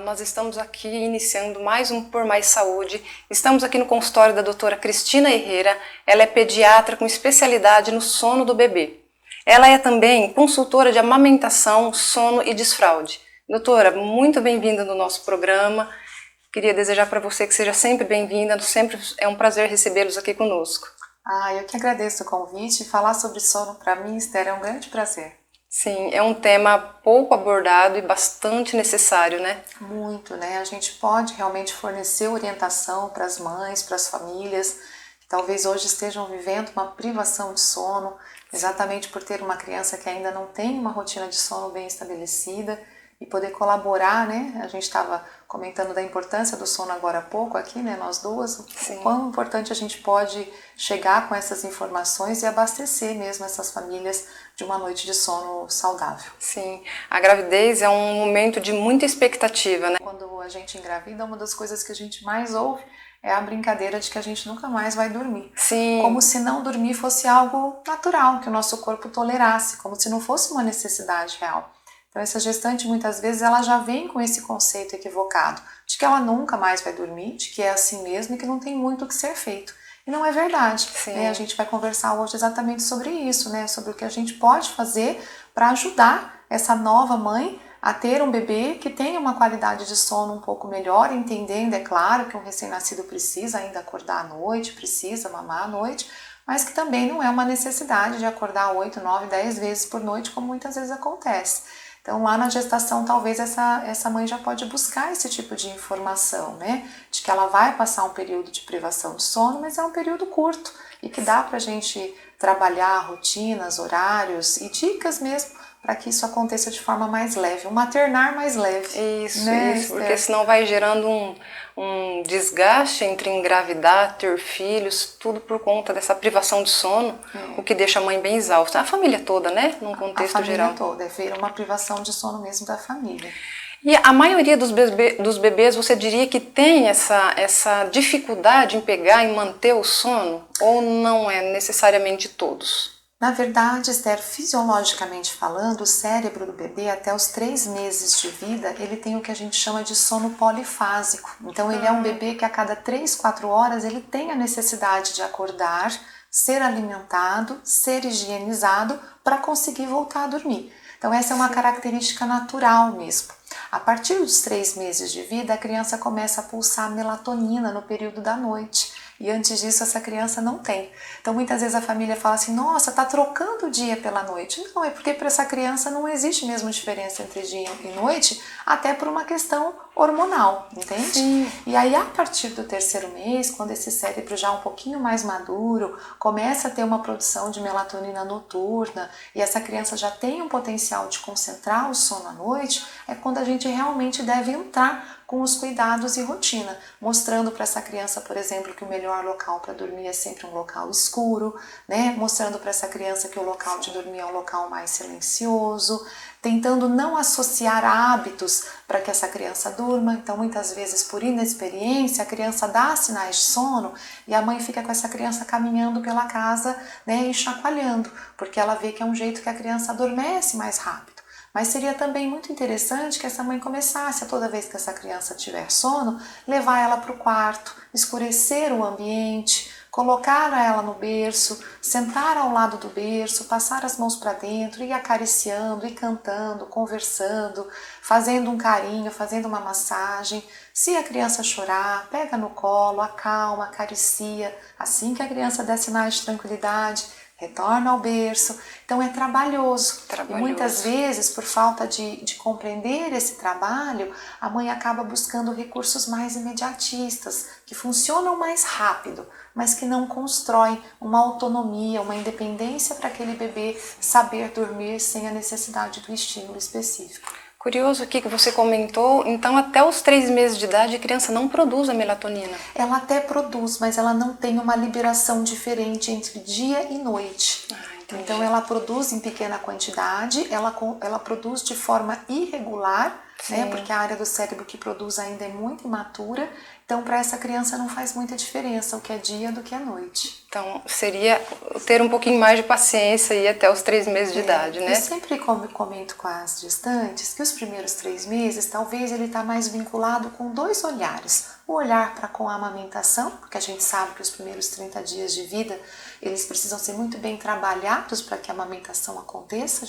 nós estamos aqui iniciando mais um Por Mais Saúde. Estamos aqui no consultório da doutora Cristina Herrera. Ela é pediatra com especialidade no sono do bebê. Ela é também consultora de amamentação, sono e desfraude. Doutora, muito bem-vinda no nosso programa. Queria desejar para você que seja sempre bem-vinda, sempre é um prazer recebê-los aqui conosco. Eu que agradeço o convite. Falar sobre sono para mim, Esther, é um grande prazer. Sim, é um tema pouco abordado e bastante necessário, né? Muito, né? A gente pode realmente fornecer orientação para as mães, para as famílias, que talvez hoje estejam vivendo uma privação de sono, exatamente por ter uma criança que ainda não tem uma rotina de sono bem estabelecida, e poder colaborar, né? A gente estava comentando da importância do sono agora há pouco aqui, né? Nós duas, Sim. O quão importante a gente pode chegar com essas informações e abastecer mesmo essas famílias de uma noite de sono saudável. Sim, a gravidez é um momento de muita expectativa, né? Quando a gente engravida, uma das coisas que a gente mais ouve é a brincadeira de que a gente nunca mais vai dormir. Sim. Como se não dormir fosse algo natural, que o nosso corpo tolerasse, como se não fosse uma necessidade real. Então essa gestante muitas vezes ela já vem com esse conceito equivocado, de que ela nunca mais vai dormir, de que é assim mesmo e que não tem muito o que ser feito. E não é verdade. Né? A gente vai conversar hoje exatamente sobre isso, né? Sobre o que a gente pode fazer para ajudar essa nova mãe a ter um bebê que tenha uma qualidade de sono um pouco melhor, entendendo, é claro, que um recém-nascido precisa ainda acordar à noite, precisa mamar à noite, mas que também não é uma necessidade de acordar 8, 9, 10 vezes por noite, como muitas vezes acontece. Então lá na gestação talvez essa mãe já pode buscar esse tipo de informação, né? De que ela vai passar um período de privação de sono, mas é um período curto e que dá pra gente trabalhar rotinas, horários e dicas mesmo para que isso aconteça de forma mais leve, um maternar mais leve. Isso, né, isso, porque senão vai gerando um desgaste entre engravidar, ter filhos, tudo por conta dessa privação de sono, o que deixa a mãe bem exausta. A família toda, né? Num contexto geral. A família toda, vira uma privação de sono mesmo da família. E a maioria dos bebês, você diria que tem essa dificuldade em pegar e manter o sono? Ou não é necessariamente todos? Na verdade, Esther, fisiologicamente falando, o cérebro do bebê, até os 3 meses de vida, ele tem o que a gente chama de sono polifásico. Então, ele é um bebê que a cada 3, 4 horas, ele tem a necessidade de acordar, ser alimentado, ser higienizado, para conseguir voltar a dormir. Então, essa é uma característica natural mesmo. A partir dos 3 meses de vida, a criança começa a pulsar melatonina no período da noite. E antes disso essa criança não tem. Então muitas vezes a família fala assim, nossa, tá trocando o dia pela noite. Não, é porque para essa criança não existe mesmo diferença entre dia e noite, até por uma questão hormonal, entende? Sim. E aí a partir do 3º mês, quando esse cérebro já é um pouquinho mais maduro, começa a ter uma produção de melatonina noturna e essa criança já tem um potencial de concentrar o sono à noite, é quando a gente realmente deve entrar com os cuidados e rotina, mostrando para essa criança, por exemplo, que o melhor local para dormir é sempre um local escuro, né? Mostrando para essa criança que o local de dormir é um local mais silencioso, tentando não associar hábitos para que essa criança durma. Então, muitas vezes, por inexperiência, a criança dá sinais de sono e a mãe fica com essa criança caminhando pela casa, né, e chacoalhando, porque ela vê que é um jeito que a criança adormece mais rápido. Mas seria também muito interessante que essa mãe começasse, a toda vez que essa criança tiver sono, levar ela para o quarto, escurecer o ambiente, colocar ela no berço, sentar ao lado do berço, passar as mãos para dentro, ir acariciando, ir cantando, conversando, fazendo um carinho, fazendo uma massagem. Se a criança chorar, pega no colo, acalma, acaricia. Assim que a criança der sinais de tranquilidade, retorna ao berço. Então é trabalhoso. E muitas vezes, por falta de compreender esse trabalho, a mãe acaba buscando recursos mais imediatistas, que funcionam mais rápido, mas que não constroem uma autonomia, uma independência para aquele bebê saber dormir sem a necessidade do estímulo específico. Curioso aqui que você comentou, então até os 3 meses de idade a criança não produz a melatonina. Ela até produz, mas ela não tem uma liberação diferente entre dia e noite. Então ela produz em pequena quantidade, ela produz de forma irregular, né, porque a área do cérebro que produz ainda é muito imatura Então, para essa criança não faz muita diferença o que é dia do que é noite. Então, seria ter um pouquinho mais de paciência e até os 3 meses de idade, né? Eu sempre comento com as gestantes que os primeiros 3 meses, talvez ele está mais vinculado com 2 olhares. O olhar para com a amamentação, porque a gente sabe que os primeiros 30 dias de vida, eles precisam ser muito bem trabalhados para que a amamentação aconteça.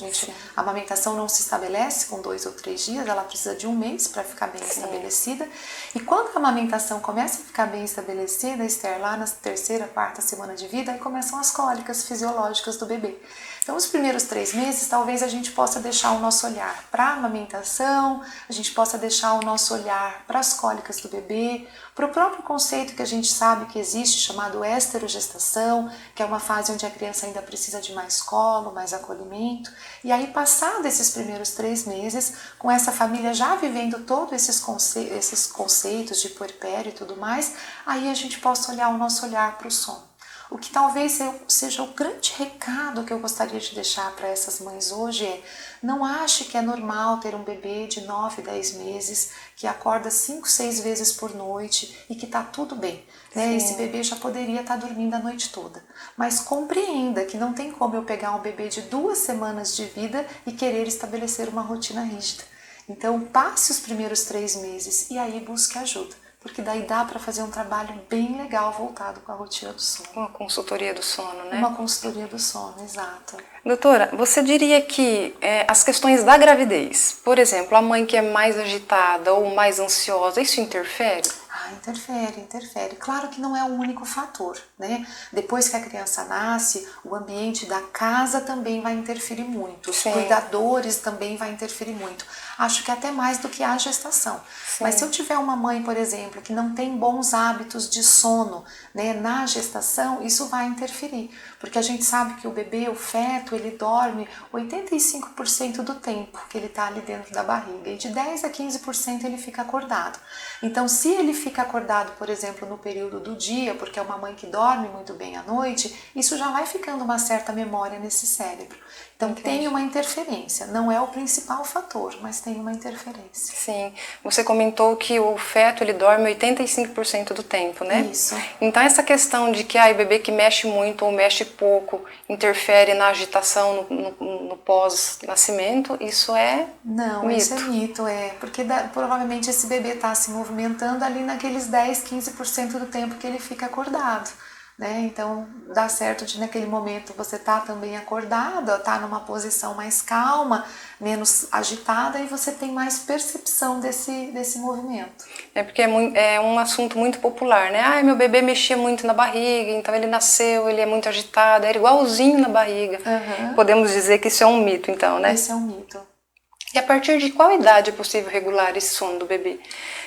A amamentação não se estabelece com 2 ou 3 dias, ela precisa de 1 mês para ficar bem estabelecida. E quando a amamentação começa a ficar bem estabelecida, Esther, lá na 3ª, 4ª semana de vida, aí começam as cólicas fisiológicas do bebê. Então, os primeiros 3 meses, talvez a gente possa deixar o nosso olhar para a amamentação, a gente possa deixar o nosso olhar para as cólicas do bebê, para o próprio conceito que a gente sabe que existe, chamado esterogestação, que é uma fase onde a criança ainda precisa de mais colo, mais acolhimento. E aí, passado esses primeiros 3 meses, com essa família já vivendo todos esses conceitos de puerpério e tudo mais, aí a gente possa olhar o nosso olhar para o sono. O que talvez seja o grande recado que eu gostaria de deixar para essas mães hoje é: não ache que é normal ter um bebê de 9, 10 meses que acorda 5, 6 vezes por noite e que está tudo bem. Né? Esse bebê já poderia estar dormindo a noite toda. Mas compreenda que não tem como eu pegar um bebê de 2 semanas de vida e querer estabelecer uma rotina rígida. Então passe os primeiros 3 meses e aí busque ajuda. Porque daí dá para fazer um trabalho bem legal voltado com a rotina do sono. Uma consultoria do sono, né? Uma consultoria do sono, exato. Doutora, você diria que as questões da gravidez, por exemplo, a mãe que é mais agitada ou mais ansiosa, isso interfere? Interfere. Claro que não é o único fator, né? Depois que a criança nasce, o ambiente da casa também vai interferir muito, os cuidadores também vai interferir muito. Acho que até mais do que a gestação. Mas se eu tiver uma mãe, por exemplo, que não tem bons hábitos de sono, né, na gestação, isso vai interferir. Porque a gente sabe que o bebê, o feto, ele dorme 85% do tempo que ele está ali dentro da barriga. E de 10 a 15% ele fica acordado. Então, se ele fica acordado, por exemplo, no período do dia, porque é uma mãe que dorme muito bem à noite, isso já vai ficando uma certa memória nesse cérebro. Então tem uma interferência, não é o principal fator, mas tem uma interferência. Sim, você comentou que o feto ele dorme 85% do tempo, né? Isso. Então essa questão de que o bebê que mexe muito ou mexe pouco interfere na agitação no pós-nascimento, isso é Não, mito. Isso é mito, porque provavelmente esse bebê está se movimentando ali naqueles 10, 15% do tempo que ele fica acordado. Né? Então dá certo de naquele momento você tá também acordada, tá numa posição mais calma, menos agitada e você tem mais percepção desse movimento. É porque é um assunto muito popular, né? Meu bebê mexia muito na barriga, então ele nasceu, ele é muito agitado, era igualzinho na barriga. Podemos dizer que isso é um mito, então, né? Isso é um mito. E a partir de qual idade é possível regular esse sono do bebê?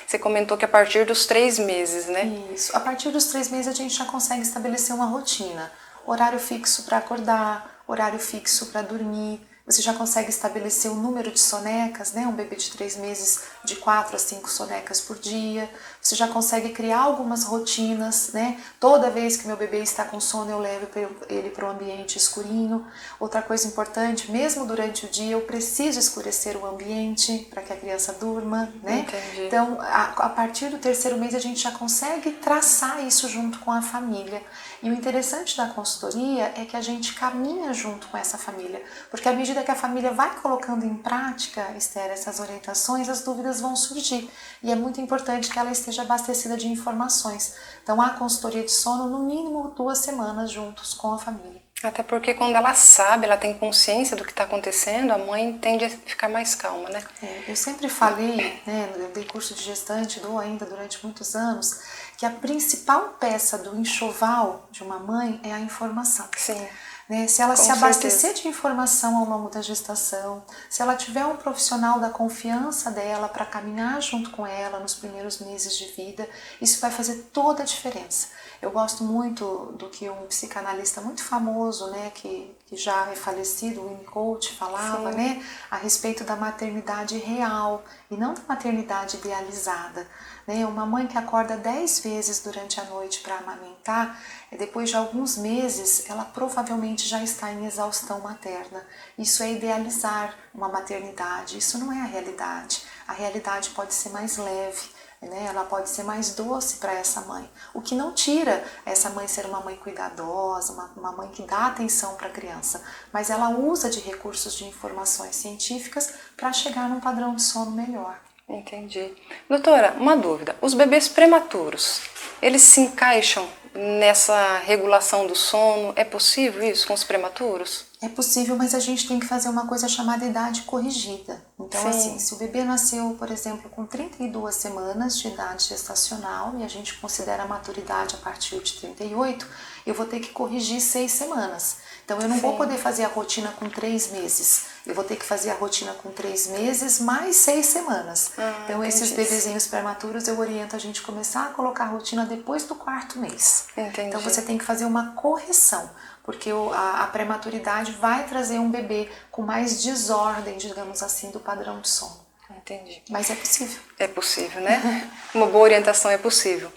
Você comentou que a partir dos 3 meses, né? Isso. A partir dos 3 meses a gente já consegue estabelecer uma rotina. Horário fixo para acordar, horário fixo para dormir. Você já consegue estabelecer o número de sonecas, né? Um bebê de 3 meses, de 4 a 5 sonecas por dia. Você já consegue criar algumas rotinas, né? Toda vez que meu bebê está com sono, eu levo ele para o ambiente escurinho. Outra coisa importante, mesmo durante o dia, eu preciso escurecer o ambiente para que a criança durma, né? Entendi. Então, a partir do 3º mês, a gente já consegue traçar isso junto com a família. E o interessante da consultoria é que a gente caminha junto com essa família, porque à medida que a família vai colocando em prática, Esther, essas orientações, as dúvidas vão surgir. E é muito importante que ela esteja abastecida de informações. Então, a consultoria de sono, no mínimo 2 semanas juntos com a família. Até porque quando ela sabe, ela tem consciência do que está acontecendo, a mãe tende a ficar mais calma, né? Eu sempre falei, né, eu dei curso de gestante, dou ainda durante muitos anos, que a principal peça do enxoval de uma mãe é a informação. Sim. Né? Se ela se abastecer de informação ao longo da gestação, se ela tiver um profissional da confiança dela para caminhar junto com ela nos primeiros meses de vida, isso vai fazer toda a diferença. Eu gosto muito do que um psicanalista muito famoso, né, que já é falecido, o Winnicott, falava, né, a respeito da maternidade real e não da maternidade idealizada. Né? Uma mãe que acorda 10 vezes durante a noite para amamentar, depois de alguns meses, ela provavelmente já está em exaustão materna. Isso é idealizar uma maternidade, isso não é a realidade. A realidade pode ser mais leve. né? Ela pode ser mais doce para essa mãe, o que não tira essa mãe ser uma mãe cuidadosa, uma mãe que dá atenção para a criança, mas ela usa de recursos de informações científicas para chegar num padrão de sono melhor. Entendi. Doutora, uma dúvida. Os bebês prematuros, eles se encaixam nessa regulação do sono? É possível isso com os prematuros? É possível, mas a gente tem que fazer uma coisa chamada idade corrigida. Então, Sim. assim, se o bebê nasceu, por exemplo, com 32 semanas de idade gestacional e a gente considera a maturidade a partir de 38, eu vou ter que corrigir 6 semanas. Então, eu não vou poder fazer a rotina com 3 meses. Eu vou ter que fazer a rotina com 3 meses mais 6 semanas. Então, esses bebezinhos prematuros, eu oriento a gente começar a colocar a rotina depois do 4º mês. Entendi. Então, você tem que fazer uma correção, porque a prematuridade vai trazer um bebê com mais desordem, digamos assim, do padrão de sono. Entendi. Mas é possível. É possível, né? Uma boa orientação é possível.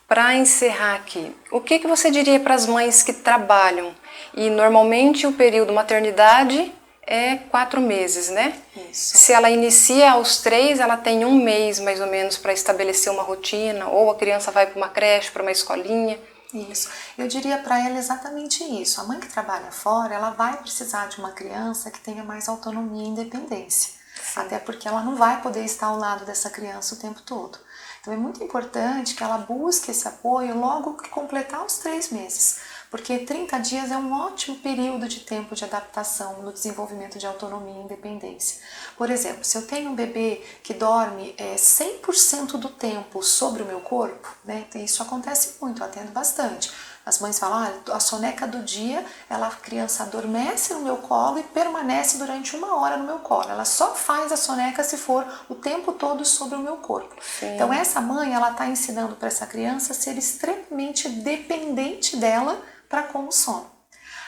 Para encerrar aqui, o que você diria para as mães que trabalham? E normalmente o período maternidade é 4 meses, né? Isso. Se ela inicia aos 3, ela tem 1 mês mais ou menos para estabelecer uma rotina, ou a criança vai para uma creche, para uma escolinha. Isso. Eu diria para ela exatamente isso. A mãe que trabalha fora, ela vai precisar de uma criança que tenha mais autonomia e independência. Sim. Até porque ela não vai poder estar ao lado dessa criança o tempo todo. Então é muito importante que ela busque esse apoio logo que completar os 3 meses. Porque 30 dias é um ótimo período de tempo de adaptação no desenvolvimento de autonomia e independência. Por exemplo, se eu tenho um bebê que dorme 100% do tempo sobre o meu corpo, né, isso acontece muito, eu atendo bastante. As mães falam, a soneca do dia, a criança adormece no meu colo e permanece durante 1 hora no meu colo. Ela só faz a soneca se for o tempo todo sobre o meu corpo. Sim. Então essa mãe, ela está ensinando para essa criança a ser extremamente dependente dela para com o sono.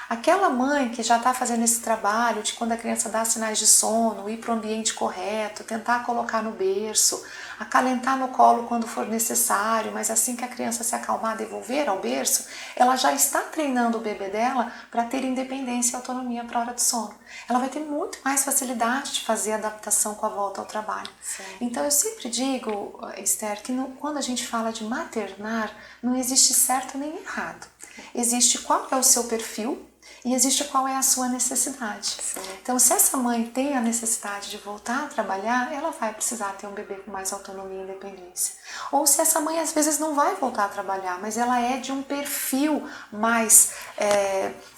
Aquela mãe que já está fazendo esse trabalho de quando a criança dá sinais de sono, ir para o ambiente correto, tentar colocar no berço, acalentar no colo quando for necessário, mas assim que a criança se acalmar, devolver ao berço, ela já está treinando o bebê dela para ter independência e autonomia para a hora do sono. Ela vai ter muito mais facilidade de fazer a adaptação com a volta ao trabalho. Sim. Então eu sempre digo, Esther, que quando a gente fala de maternar, não existe certo nem errado. Existe qual é o seu perfil e existe qual é a sua necessidade. Sim. Então, se essa mãe tem a necessidade de voltar a trabalhar, ela vai precisar ter um bebê com mais autonomia e independência. Ou se essa mãe às vezes não vai voltar a trabalhar, mas ela é de um perfil mais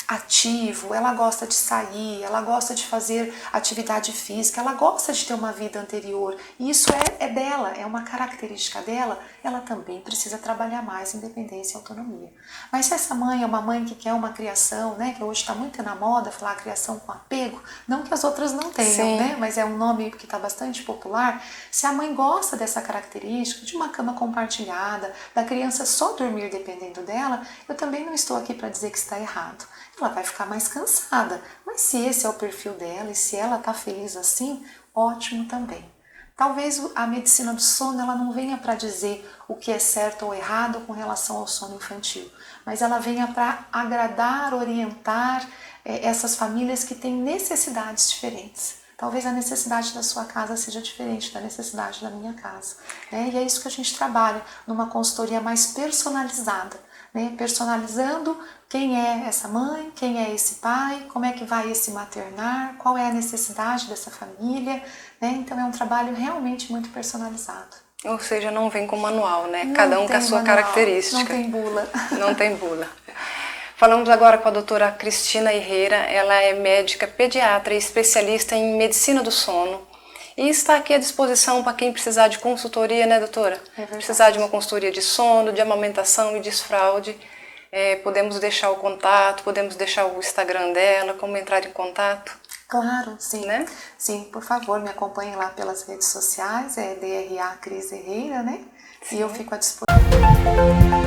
ativo, ela gosta de sair, ela gosta de fazer atividade física, ela gosta de ter uma vida anterior, e isso é dela, é uma característica dela, ela também precisa trabalhar mais independência e autonomia. Mas se essa mãe é uma mãe que quer uma criação, né, que hoje está muito na moda falar criação com apego, não que as outras não tenham, né, mas é um nome que está bastante popular, se a mãe gosta dessa característica, de uma cama compartilhada, da criança só dormir dependendo dela, eu também não estou aqui para dizer que está errado. Ela vai ficar mais cansada, mas se esse é o perfil dela e se ela está feliz assim, ótimo também. Talvez a medicina do sono ela não venha para dizer o que é certo ou errado com relação ao sono infantil, mas ela venha para agradar, orientar essas famílias que têm necessidades diferentes. Talvez a necessidade da sua casa seja diferente da necessidade da minha casa, né? E é isso que a gente trabalha numa consultoria mais personalizada, né? Personalizando quem é essa mãe, quem é esse pai, como é que vai esse maternar, qual é a necessidade dessa família, né? Então é um trabalho realmente muito personalizado. Ou seja, não vem com manual, né? Cada um com a sua característica. Não tem bula. Não tem bula. Falamos agora com a doutora Cristina Herrera, ela é médica pediatra e especialista em medicina do sono. E está aqui à disposição para quem precisar de consultoria, né, doutora? É verdade. Precisar de uma consultoria de sono, de amamentação e desfraude. Podemos deixar o contato, podemos deixar o Instagram dela, como entrar em contato. Claro, sim. Né? Sim, por favor, me acompanhem lá pelas redes sociais, é DRA Cris Herrera, né? Sim. E eu fico à disposição.